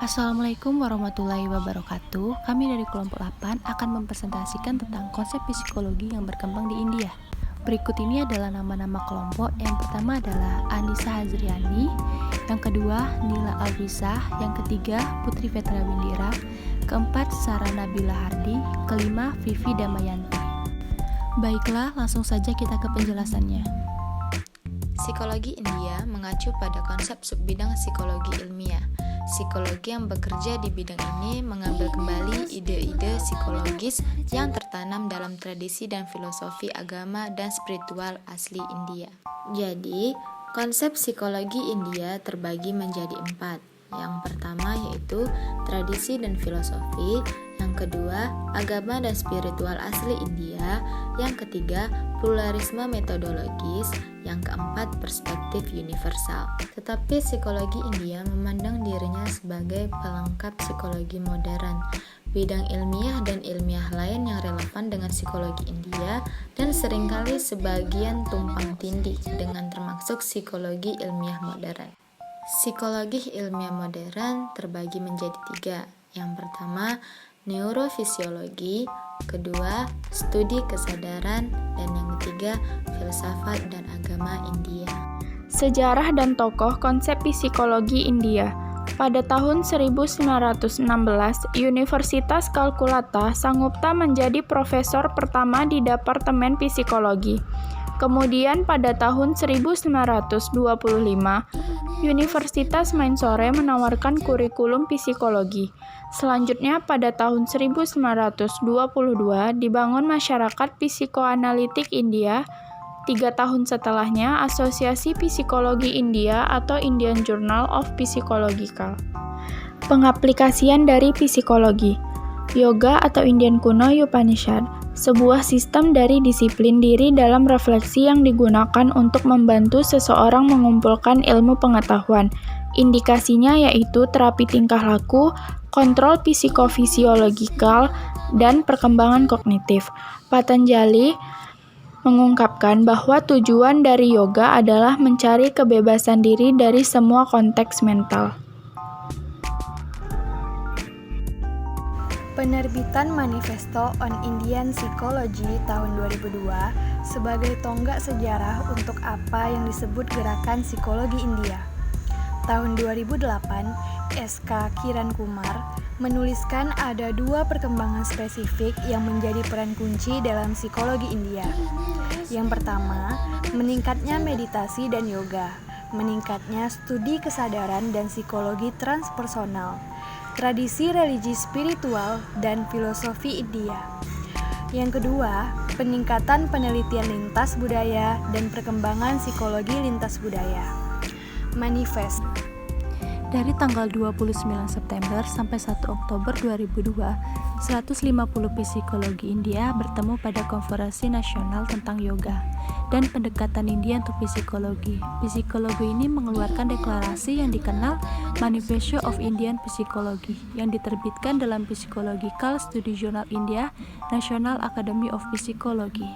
Assalamualaikum warahmatullahi wabarakatuh. Kami dari kelompok 8 akan mempresentasikan tentang konsep psikologi yang berkembang di India. Berikut ini adalah nama-nama kelompok. Yang pertama adalah Anissa Hazriani, yang kedua Nila Alwisah, yang ketiga Putri Vetra Windira, keempat Sarah Nabila Hardi, kelima Vivi Damayanti. Baiklah, langsung saja kita ke penjelasannya. Psikologi India mengacu pada konsep subbidang psikologi ilmiah. Psikologi yang bekerja di bidang ini mengambil kembali ide-ide psikologis yang tertanam dalam tradisi dan filosofi agama dan spiritual asli India. Jadi, konsep psikologi India terbagi menjadi 4. Yang pertama yaitu tradisi dan filosofi, yang kedua agama dan spiritual asli India, yang ketiga pluralisme metodologis, yang keempat perspektif universal. Tetapi psikologi India memandang dirinya sebagai pelengkap psikologi modern, bidang ilmiah dan ilmiah lain yang relevan dengan psikologi India, dan seringkali sebagian tumpang tindih dengan termasuk psikologi ilmiah modern. Psikologi ilmiah modern terbagi menjadi 3. Yang pertama, neurofisiologi, kedua, studi kesadaran, dan yang ketiga, filsafat dan agama India. Sejarah dan tokoh konsep psikologi India. Pada tahun 1916, Universitas Calcutta Sangupta menjadi profesor pertama di Departemen Psikologi. Kemudian pada tahun 1925, Universitas Mysore menawarkan kurikulum psikologi. Selanjutnya pada tahun 1922 dibangun Masyarakat Psikoanalitik India. 3 tahun setelahnya, Asosiasi Psikologi India atau Indian Journal of Psychological. Pengaplikasian dari psikologi. Yoga atau Indian kuno Upanishad, sebuah sistem dari disiplin diri dalam refleksi yang digunakan untuk membantu seseorang mengumpulkan ilmu pengetahuan. Indikasinya yaitu terapi tingkah laku, kontrol psikofisiologikal, dan perkembangan kognitif. Patanjali mengungkapkan bahwa tujuan dari yoga adalah mencari kebebasan diri dari semua konteks mental. Penerbitan Manifesto on Indian Psychology tahun 2002 sebagai tonggak sejarah untuk apa yang disebut gerakan psikologi India. Tahun 2008, SK Kiran Kumar menuliskan ada 2 perkembangan spesifik yang menjadi peran kunci dalam psikologi India. Yang pertama, meningkatnya meditasi dan yoga, meningkatnya studi kesadaran dan psikologi transpersonal, tradisi religi spiritual, dan filosofi India. Yang kedua, peningkatan penelitian lintas budaya dan perkembangan psikologi lintas budaya. Manifest. Dari tanggal 29 September sampai 1 Oktober 2002, 150 psikologi India bertemu pada Konferensi Nasional tentang Yoga dan pendekatan India untuk psikologi. Psikologi ini mengeluarkan deklarasi yang dikenal Manifesto of Indian Psychology yang diterbitkan dalam Psychological Study Journal India, National Academy of Psychology.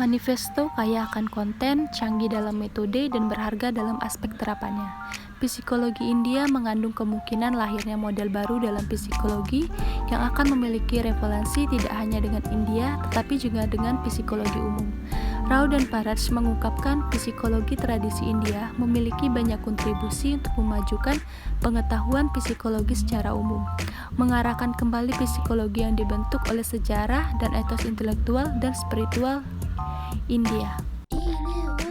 Manifesto kaya akan konten, canggih dalam metode, dan berharga dalam aspek terapannya. Psikologi India mengandung kemungkinan lahirnya model baru dalam psikologi yang akan memiliki referensi tidak hanya dengan India, tetapi juga dengan psikologi umum. Rao dan Paraj mengungkapkan psikologi tradisi India memiliki banyak kontribusi untuk memajukan pengetahuan psikologi secara umum, mengarahkan kembali psikologi yang dibentuk oleh sejarah dan etos intelektual dan spiritual India.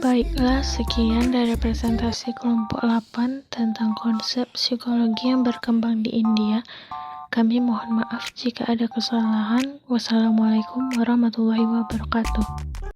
Baiklah, sekian dari presentasi kelompok 8 tentang konsep psikologi yang berkembang di India. Kami mohon maaf jika ada kesalahan. Wassalamualaikum warahmatullahi wabarakatuh.